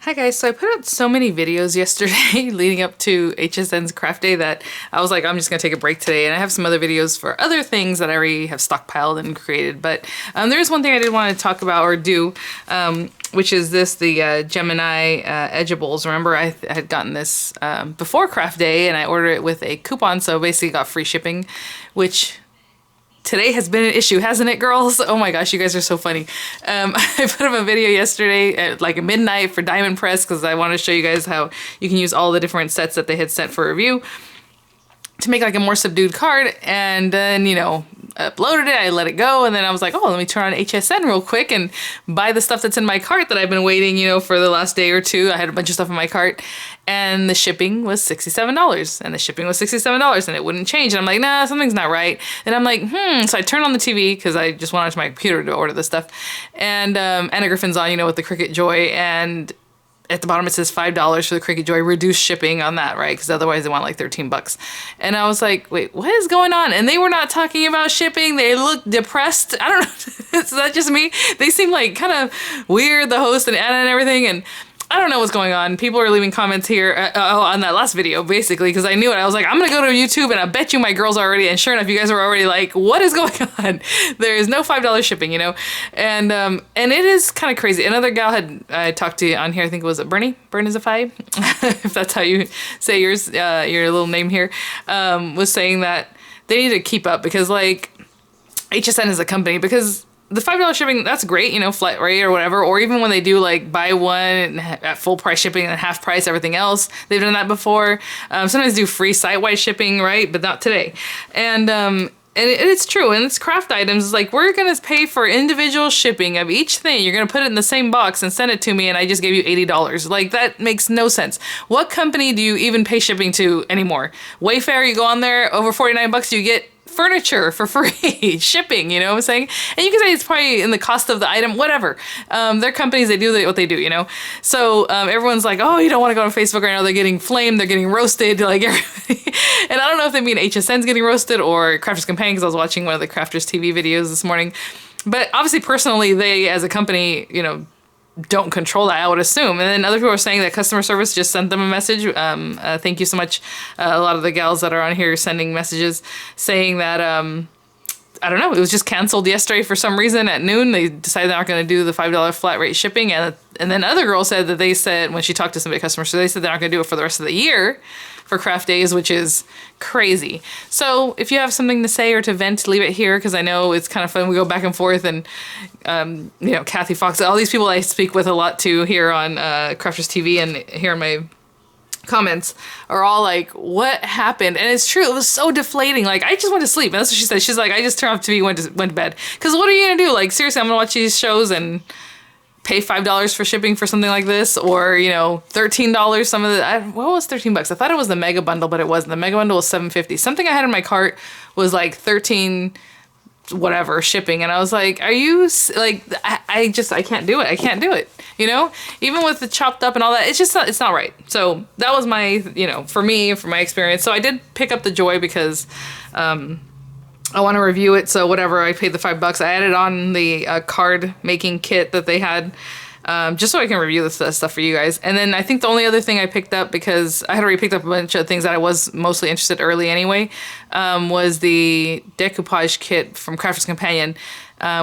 Hi guys, so I put out so many videos yesterday leading up to HSN's craft day that I was like, I'm just gonna take a break today, and I have some other videos for other things that I already have stockpiled and created. But there's one thing I did want to talk about or do, which is the Gemini edgeables. Remember, I had gotten this before craft day, and I ordered it with a coupon, so basically got free shipping, which today has been an issue, hasn't it, girls? Oh my gosh, you guys are so funny. I put up a video yesterday at like midnight for Diamond Press because I want to show you guys how you can use all the different sets that they had sent for review to make like a more subdued card. And then, you know, uploaded it, I let it go, and then I was like, oh, let me turn on HSN real quick and buy the stuff that's in my cart that I've been waiting, you know, for the last day or two. I had a bunch of stuff in my cart, and the shipping was $67, and the shipping was $67, and it wouldn't change. And I'm like, nah, something's not right. And I'm like, so I turned on the TV because I just went onto my computer to order this stuff, and Anna Griffin's on, you know, with the Cricket Joy, and at the bottom it says $5 for the Cricket Joy, reduced shipping on that, right? Because otherwise they want like 13 bucks. And I was like, wait, what is going on? And they were not talking about shipping. They looked depressed. I don't know. Is that just me? They seem like kind of weird, the host and Anna and everything. And I don't know what's going on. People are leaving comments here on that last video, basically, because I knew it. I was like, I'm going to go to YouTube, and I bet you my girls are already, and sure enough, you guys are already like, what is going on? There is no $5 shipping, you know? And it is kind of crazy. Another gal I talked to on here, I think it was Bernie? Bernizify, if that's how you say yours, your little name here, was saying that they need to keep up because, like, HSN is a company, because the $5 shipping, that's great, you know, flat rate or whatever. Or even when they do like buy one at full price shipping and half price everything else. They've done that before. Sometimes do free site-wide shipping, right? But not today. And it's true. And it's craft items. It's like, we're going to pay for individual shipping of each thing. You're going to put it in the same box and send it to me, and I just gave you $80. Like, that makes no sense. What company do you even pay shipping to anymore? Wayfair, you go on there, over 49 bucks, you get furniture for free shipping, you know what I'm saying? And you can say it's probably in the cost of the item, whatever. They're companies, they do what they do, you know? So everyone's like, oh, you don't want to go on Facebook right now. They're getting flamed, they're getting roasted, like everybody. And I don't know if they mean HSN's getting roasted or Crafters Companion, because I was watching one of the Crafters TV videos this morning. But obviously, personally, they, as a company, you know, don't control that, I would assume. And then other people are saying that customer service just sent them a message. Thank you so much. A lot of the gals that are on here sending messages saying that, I don't know, it was just canceled yesterday for some reason at noon. They decided they're not going to do the $5 flat rate shipping. And then other girl said that they said, when she talked to somebody at customer service, they said they're not going to do it for the rest of the year for craft days, which is crazy. So if you have something to say or to vent, leave it here, because I know it's kind of fun. We go back and forth, and you know, Kathy Fox, all these people I speak with a lot too here on Crafters TV and here in my comments are all like, what happened? And it's true, it was so deflating. Like, I just went to sleep, and that's what she said. She's like, I just turned off TV, went to bed. Because what are you gonna do? Like, seriously, I'm gonna watch these shows and pay $5 for shipping for something like this, or, you know, $13. Some of the, what was 13 bucks? I thought it was the mega bundle, but it wasn't. The mega bundle was $7.50. Something I had in my cart was like 13 whatever shipping, and I was like, are you like, I can't do it. I can't do it, you know, even with the chopped up and all that. It's just not, it's not right. So that was my, you know, for me, for my experience. So I did pick up the Joy because I want to review it. So whatever, I paid the $5. I added on the card making kit that they had, just so I can review this stuff for you guys. And then I think the only other thing I picked up, because I had already picked up a bunch of things that I was mostly interested early anyway, was the decoupage kit from Crafters Companion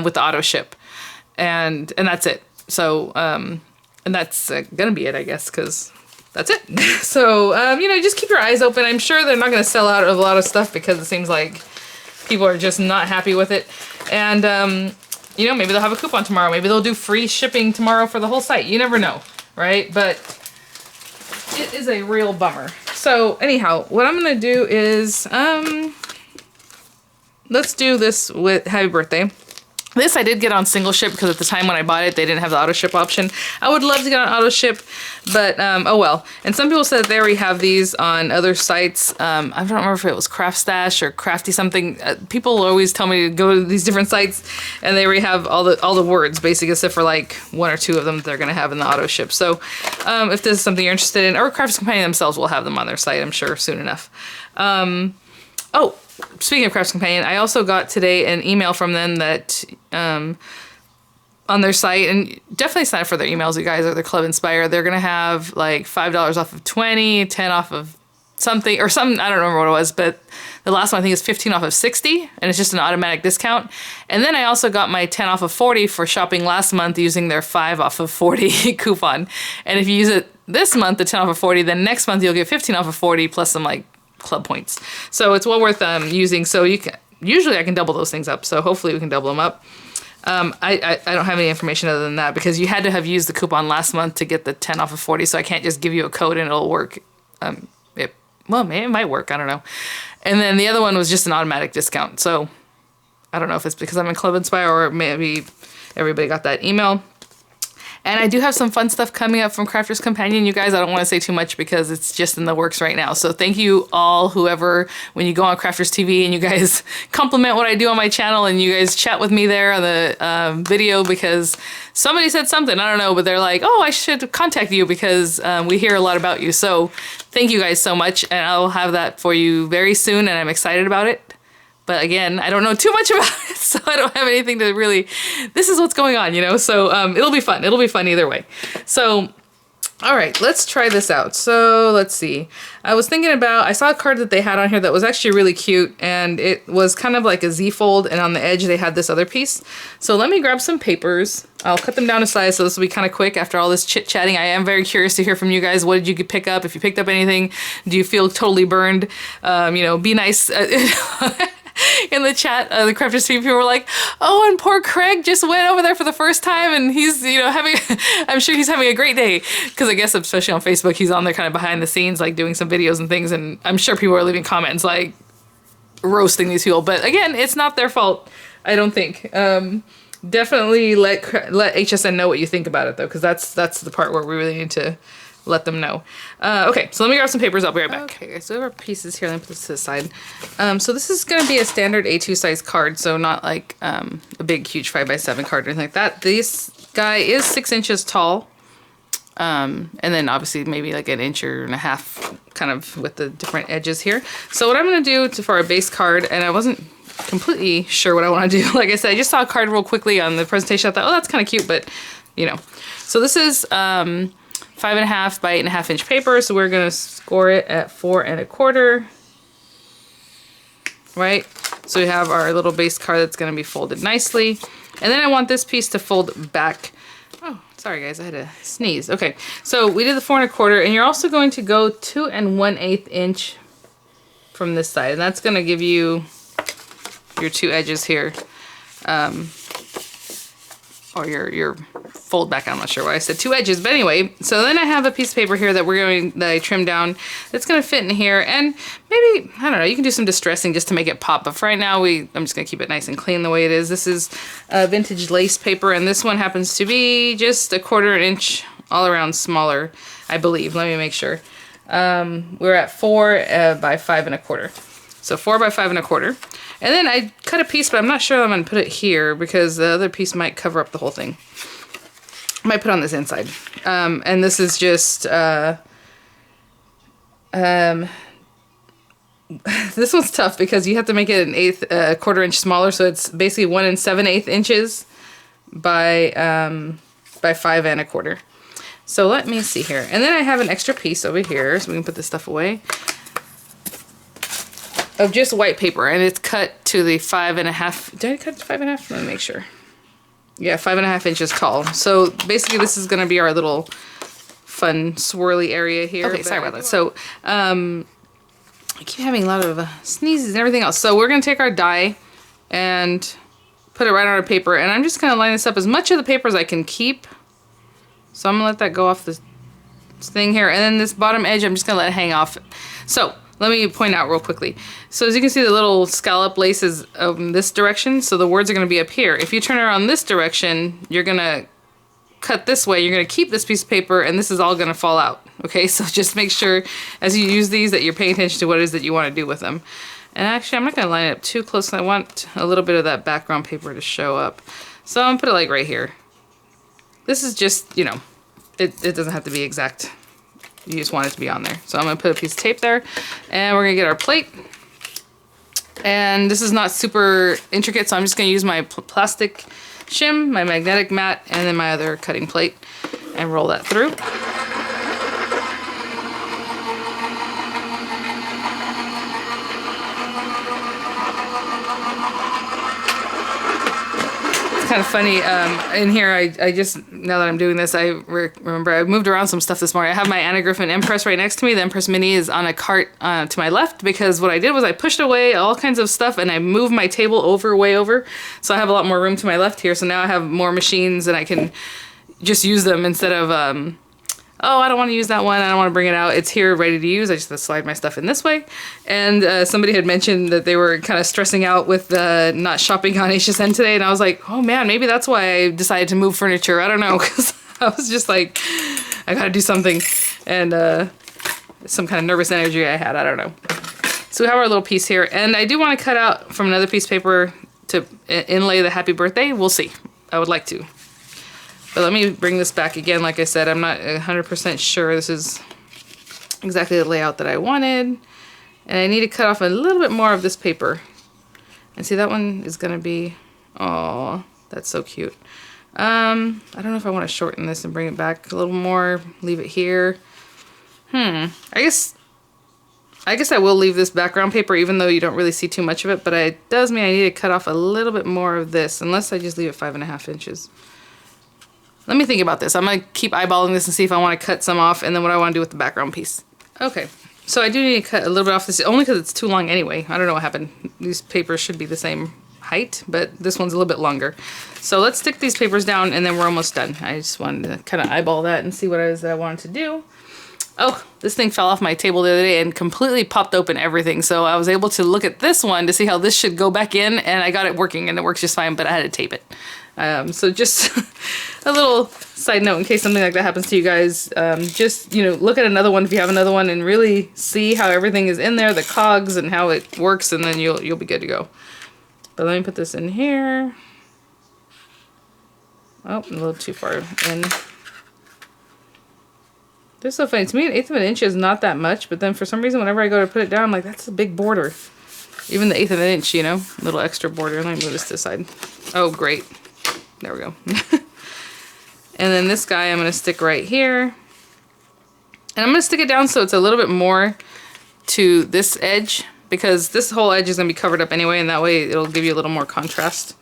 with the auto ship. And that's it. So, and that's gonna be it, I guess, because that's it. So, you know, just keep your eyes open. I'm sure they're not going to sell out of a lot of stuff, because it seems like people are just not happy with it. And, you know, maybe they'll have a coupon tomorrow. Maybe they'll do free shipping tomorrow for the whole site. You never know, right? But it is a real bummer. So anyhow, what I'm going to do is, let's do this with Happy Birthday. This I did get on single ship, because at the time when I bought it, they didn't have the auto ship option. I would love to get on auto ship, but oh well. And some people said they already have these on other sites. I don't remember if it was Craft Stash or Crafty something. People always tell me to go to these different sites, and they already have all the words, basically, except for like one or two of them that they're going to have in the auto ship. So if this is something you're interested in, or Crafters Companion themselves will have them on their site, I'm sure, soon enough. Oh, speaking of Crafters Companion, I also got today an email from them that on their site, and definitely sign up for their emails, you guys, or their Club Inspire. They're gonna have like $5 off of 20, 10 off of something, or something, I don't remember what it was, but the last one I think is 15 off of 60, and it's just an automatic discount. And then I also got my 10 off of 40 for shopping last month using their 5 off of 40 coupon. And if you use it this month, the 10 off of 40, then next month you'll get 15 off of 40 plus some like club points. So it's well worth using. So you can, usually I can double those things up, so hopefully we can double them up. I don't have any information other than that, because you had to have used the coupon last month to get the 10 off of 40, so I can't just give you a code and it'll work. Well, maybe it might work, I don't know. And then the other one was just an automatic discount, so I don't know if it's because I'm in Club Inspire or maybe everybody got that email. And I do have some fun stuff coming up from Crafters Companion, you guys. I don't want to say too much because it's just in the works right now. So thank you all, whoever, when you go on Crafters TV and you guys compliment what I do on my channel and you guys chat with me there on the video, because somebody said something, I don't know, but they're like, oh, I should contact you because we hear a lot about you. So thank you guys so much, and I'll have that for you very soon, and I'm excited about it. But again, I don't know too much about it, so I don't have anything to really, this is what's going on, you know? So it'll be fun. It'll be fun either way. So, all right, let's try this out. So let's see. I was thinking about, I saw a card that they had on here that was actually really cute, and it was kind of like a Z fold, and on the edge they had this other piece. So let me grab some papers. I'll cut them down to size, so this will be kind of quick after all this chit-chatting. I am very curious to hear from you guys. What did you pick up? If you picked up anything, do you feel totally burned? You know, be nice. In the chat, the Crafters people were like, oh, and poor Craig just went over there for the first time, and he's, you know, having, I'm sure he's having a great day, because I guess especially on Facebook, he's on there kind of behind the scenes, like doing some videos and things, and I'm sure people are leaving comments like roasting these people, but again, it's not their fault, I don't think. Definitely let HSN know what you think about it, though, because that's the part where we really need to let them know. Okay, so let me grab some papers. I'll be right back. Okay, so we have our pieces here. Let me put this to the side. So this is going to be a standard A2 size card, so not like a big, huge 5x7 card or anything like that. This guy is 6 inches tall, and then obviously maybe like an inch and a half, kind of with the different edges here. So what I'm going to do for our base card, and I wasn't completely sure what I want to do. Like I said, I just saw a card real quickly on the presentation. I thought, oh, that's kind of cute, but you know. So this is 5.5 by 8.5 inch paper, so we're gonna score it at 4 1/4. Right? So we have our little base card that's gonna be folded nicely. And then I want this piece to fold back. Oh, sorry guys, I had to sneeze. Okay, so we did the 4 1/4, and you're also going to go 2 1/8 inch from this side, and that's gonna give you your 2 edges here. Or your fold back, I'm not sure why I said 2 edges, but anyway, so then I have a piece of paper here that I trimmed down that's gonna fit in here, and maybe, I don't know, you can do some distressing just to make it pop, but for right now, I'm just gonna keep it nice and clean the way it is. This is vintage lace paper, and this one happens to be just 1/4 inch all around smaller, I believe. Let me make sure. We're at 4 by 5 1/4. So 4 by 5 1/4. And then I cut a piece, but I'm not sure I'm going to put it here because the other piece might cover up the whole thing. I might put it on this inside. And this is just, this one's tough because you have to make it 1/4 inch smaller. So it's basically 1 7/8 inches by 5 1/4. So let me see here. And then I have an extra piece over here, so we can put this stuff away, of just white paper, and it's cut to the 5.5. Did I cut it to 5.5? Let me make sure. Yeah, 5.5 inches tall. So basically this is gonna be our little fun swirly area here. Okay, sorry about that. So I keep having a lot of sneezes and everything else. So we're gonna take our die and put it right on our paper, and I'm just gonna line this up as much of the paper as I can keep. So I'm gonna let that go off this thing here, and then this bottom edge I'm just gonna let it hang off. So let me point out real quickly. So as you can see, the little scallop lace is this direction, so the words are going to be up here. If you turn it around this direction, you're going to cut this way. You're going to keep this piece of paper, and this is all going to fall out. Okay, so just make sure as you use these that you're paying attention to what it is that you want to do with them. And actually, I'm not going to line it up too close. I want a little bit of that background paper to show up. So I'm going to put it like right here. This is just, you know, it doesn't have to be exact. You just want it to be on there. So I'm gonna put a piece of tape there, and we're gonna get our plate. And this is not super intricate, so I'm just gonna use my plastic shim, my magnetic mat, and then my other cutting plate, and roll that through. Kind of funny in here. I just, now that I'm doing this, I remember I moved around some stuff this morning. I have my Anna Griffin Empress right next to me. The Empress Mini is on a cart to my left, because what I did was I pushed away all kinds of stuff and I moved my table way over, so I have a lot more room to my left here. So now I have more machines and I can just use them instead of oh, I don't want to use that one, I don't want to bring it out. It's here ready to use. I just have to slide my stuff in this way. And somebody had mentioned that they were kind of stressing out with not shopping on HSN today, and I was like, oh man, maybe that's why I decided to move furniture. I don't know, because I was just like, I gotta do something. And some kind of nervous energy I had, I don't know. So we have our little piece here, and I do want to cut out from another piece of paper to inlay the happy birthday. We'll see. I would like to. But let me bring this back again. Like I said, I'm not 100% sure this is exactly the layout that I wanted. And I need to cut off a little bit more of this paper. And see, that one is going to be, oh, that's so cute. I don't know if I want to shorten this and bring it back a little more, leave it here. I guess I will leave this background paper, even though you don't really see too much of it, but it does mean I need to cut off a little bit more of this, unless I just leave it 5.5 inches. Let me think about this. I'm going to keep eyeballing this and see if I want to cut some off, and then what I want to do with the background piece. Okay, so I do need to cut a little bit off this, only because it's too long anyway. I don't know what happened. These papers should be the same height, but this one's a little bit longer. So let's stick these papers down, and then we're almost done. I just wanted to kind of eyeball that and see what it is that I wanted to do. Oh, this thing fell off my table the other day and completely popped open everything. So I was able to look at this one to see how this should go back in, and I got it working, and it works just fine, but I had to tape it. So just a little side note in case something like that happens to you guys. Just, you know, look at another one if you have another one and really see how everything is in there, the cogs and how it works, and then you'll be good to go. But let me put this in here. Oh, a little too far in. This is so funny. To me, 1/8 of an inch is not that much, but then for some reason, whenever I go to put it down, I'm like, that's a big border. Even the 1/8 of an inch, you know, a little extra border. Let me move this to the side. Oh, great. There we go. And then this guy I'm going to stick right here. And I'm going to stick it down so it's a little bit more to this edge, because this whole edge is going to be covered up anyway, and that way it'll give you a little more contrast.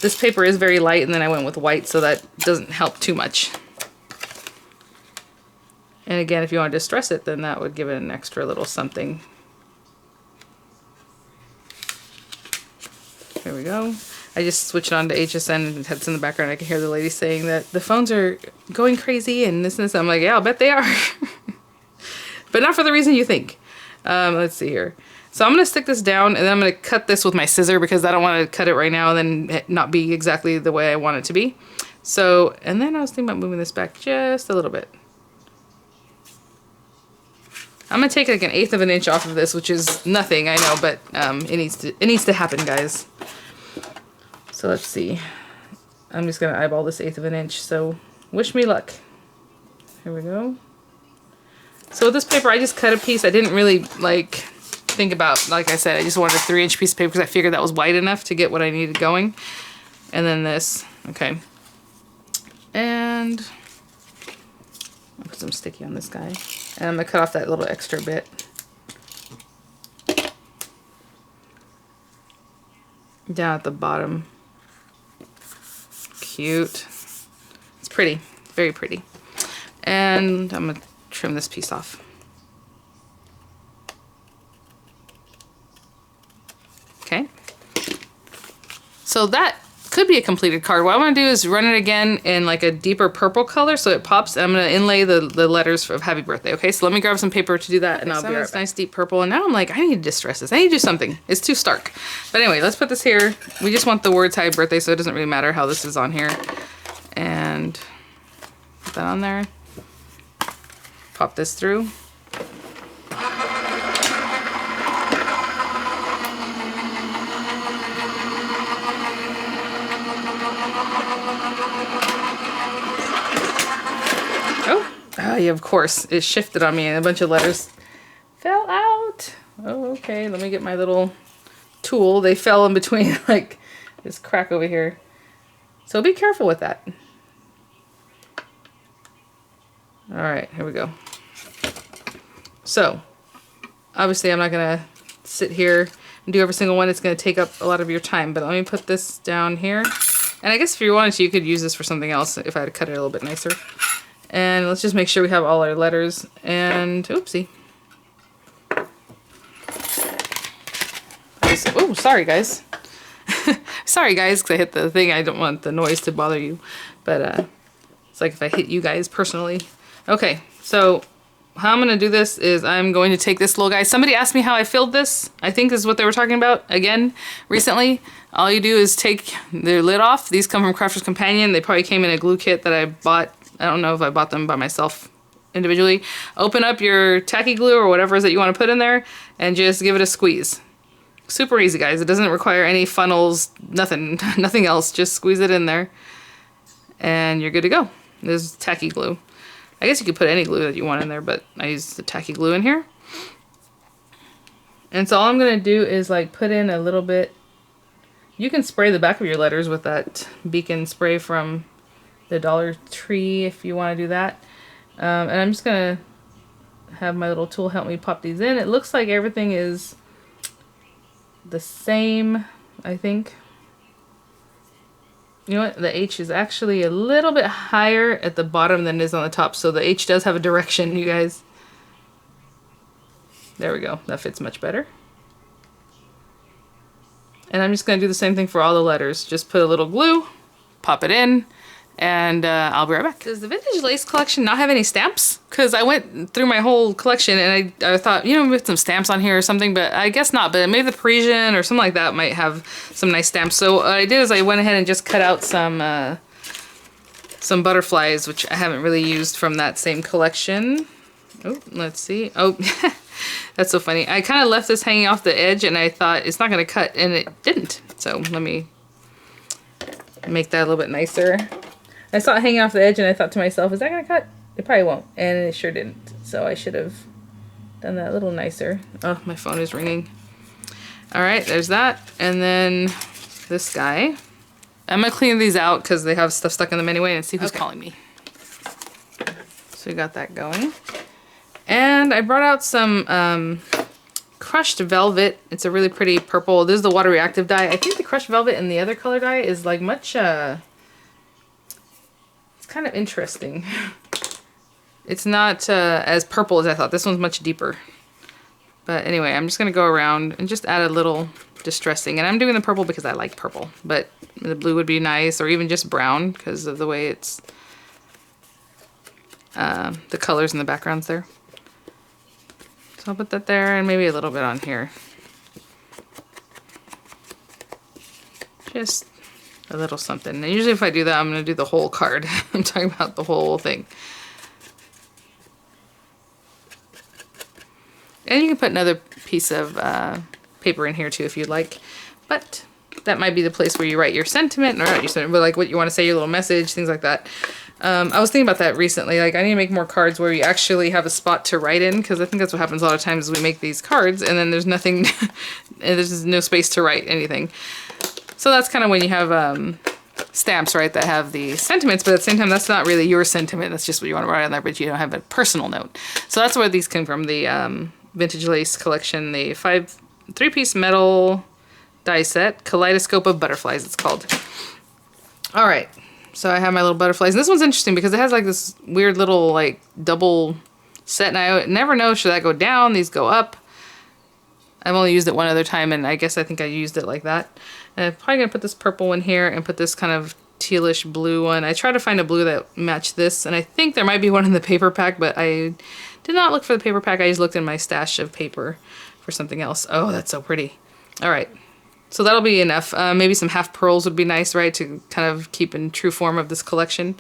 This paper is very light, and then I went with white, so that doesn't help too much. And again, if you want to distress it, then that would give it an extra little something. Here we go. I just switched on to HSN and it's in the background. I can hear the lady saying that the phones are going crazy and this and this. I'm like, yeah, I'll bet they are. But not for the reason you think. Let's see here. So I'm going to stick this down, and then I'm going to cut this with my scissor, because I don't want to cut it right now and then it not be exactly the way I want it to be. So, and then I was thinking about moving this back just a little bit. I'm going to take like 1/8 of an inch off of this, which is nothing, I know, but it needs to happen, guys. So let's see. I'm just going to eyeball this 1/8 of an inch, so wish me luck. Here we go. So with this paper, I just cut a piece. I didn't really think about, like I said, I just wanted a 3-inch piece of paper because I figured that was wide enough to get what I needed going. And then this, okay. And I'll put some sticky on this guy. And I'm going to cut off that little extra bit. Down at the bottom. Cute. It's pretty. Very pretty. And I'm going to trim this piece off. Okay. So that could be a completed card. What I want to do is run it again in like a deeper purple color so it pops. I'm going to inlay the letters of happy birthday. Okay, so let me grab some paper to do that, and I'll be right back. Nice deep purple, and now I'm like, I need to distress this. I need to do something. It's too stark. But anyway, let's put this here. We just want the words happy birthday, so it doesn't really matter how this is on here. And put that on there. Pop this through. Yeah, of course, it shifted on me and a bunch of letters fell out. Oh, okay, let me get my little tool. They fell in between like this crack over here. So be careful with that. All right, here we go. So obviously I'm not gonna sit here and do every single one. It's gonna take up a lot of your time, but let me put this down here. And I guess if you wanted to, you could use this for something else if I had to cut it a little bit nicer. And let's just make sure we have all our letters. And oopsie. Oh, sorry guys. Sorry guys, because I hit the thing. I don't want the noise to bother you. But it's like if I hit you guys personally. Okay, so how I'm going to do this is I'm going to take this little guy. Somebody asked me how I filled this. I think this is what they were talking about again recently. All you do is take their lid off. These come from Crafter's Companion. They probably came in a glue kit that I bought. I don't know if I bought them by myself individually. Open up your tacky glue or whatever it is that you want to put in there and just give it a squeeze. Super easy, guys. It doesn't require any funnels, nothing, nothing else. Just squeeze it in there and you're good to go. This is tacky glue. I guess you could put any glue that you want in there, but I use the tacky glue in here. And so all I'm going to do is like put in a little bit. You can spray the back of your letters with that beacon spray from the Dollar Tree if you want to do that. And I'm just going to have my little tool help me pop these in. It looks like everything is the same, I think. You know what? The H is actually a little bit higher at the bottom than it is on the top. So the H does have a direction, you guys. There we go. That fits much better. And I'm just going to do the same thing for all the letters. Just put a little glue, pop it in, and I'll be right back. Does the Vintage Lace collection not have any stamps? Because I went through my whole collection and I thought, you know, with some stamps on here or something, but I guess not. But maybe the Parisian or something like that might have some nice stamps. So what I did is I went ahead and just cut out some butterflies, which I haven't really used from that same collection. Oh, let's see. Oh, that's so funny. I kind of left this hanging off the edge and I thought it's not going to cut, and it didn't. So let me make that a little bit nicer. I saw it hanging off the edge and I thought to myself, is that going to cut? It probably won't. And it sure didn't. So I should have done that a little nicer. Oh, my phone is ringing. All right, there's that. And then this guy. I'm going to clean these out because they have stuff stuck in them anyway, and see who's calling me. So we got that going. And I brought out some crushed velvet. It's a really pretty purple. This is the water reactive dye. I think the crushed velvet and the other color dye is like much, it's kind of interesting. It's not as purple as I thought. This one's much deeper. But anyway, I'm just going to go around and just add a little distressing. And I'm doing the purple because I like purple. But the blue would be nice, or even just brown because of the way it's, the colors in the backgrounds there. So I'll put that there and maybe a little bit on here. Just a little something. And usually if I do that, I'm going to do the whole card. I'm talking about the whole thing. And you can put another piece of paper in here too if you'd like. But that might be the place where you write your sentiment, or not your sentiment, but like what you want to say, your little message, things like that. I was thinking about that recently. Like, I need to make more cards where you actually have a spot to write in, because I think that's what happens a lot of times. We make these cards and then there's nothing, there's no space to write anything. So that's kind of when you have stamps, right, that have the sentiments, but at the same time, that's not really your sentiment. That's just what you want to write on there, but you don't have a personal note. So that's where these come from, the Vintage Lace collection, the 3-piece metal die set, Kaleidoscope of Butterflies, it's called. All right. So I have my little butterflies. And this one's interesting because it has like this weird little like double set, and I never know, should that go down? These go up. I've only used it one other time, and I guess I think I used it like that. And I'm probably gonna put this purple one here and put this kind of tealish blue one. I tried to find a blue that matched this, and I think there might be one in the paper pack, but I did not look for the paper pack. I just looked in my stash of paper for something else. Oh, that's so pretty. All right. So that'll be enough. Maybe some half pearls would be nice, right, to kind of keep in true form of this collection.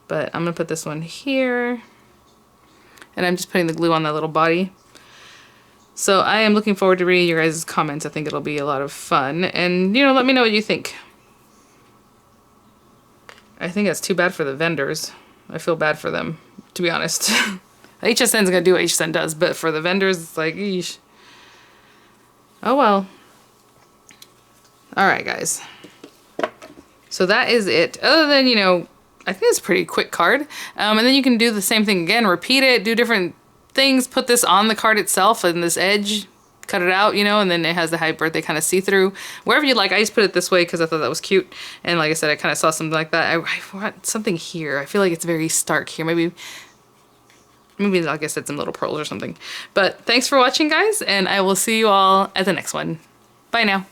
But I'm going to put this one here. And I'm just putting the glue on that little body. So I am looking forward to reading your guys' comments. I think it'll be a lot of fun. And, you know, let me know what you think. I think that's too bad for the vendors. I feel bad for them, to be honest. HSN's going to do what HSN does, but for the vendors, it's like, eesh. Oh, well. All right, guys. So that is it. Other than, you know, I think it's a pretty quick card. And then you can do the same thing again, repeat it, do different things, put this on the card itself and this edge, cut it out, you know, and then it has the happy birthday kind of see-through. Wherever you like. I just put it this way because I thought that was cute. And like I said, I kind of saw something like that. I want something here. I feel like it's very stark here. Maybe like I said, some little pearls or something. But thanks for watching, guys, and I will see you all at the next one. Bye now.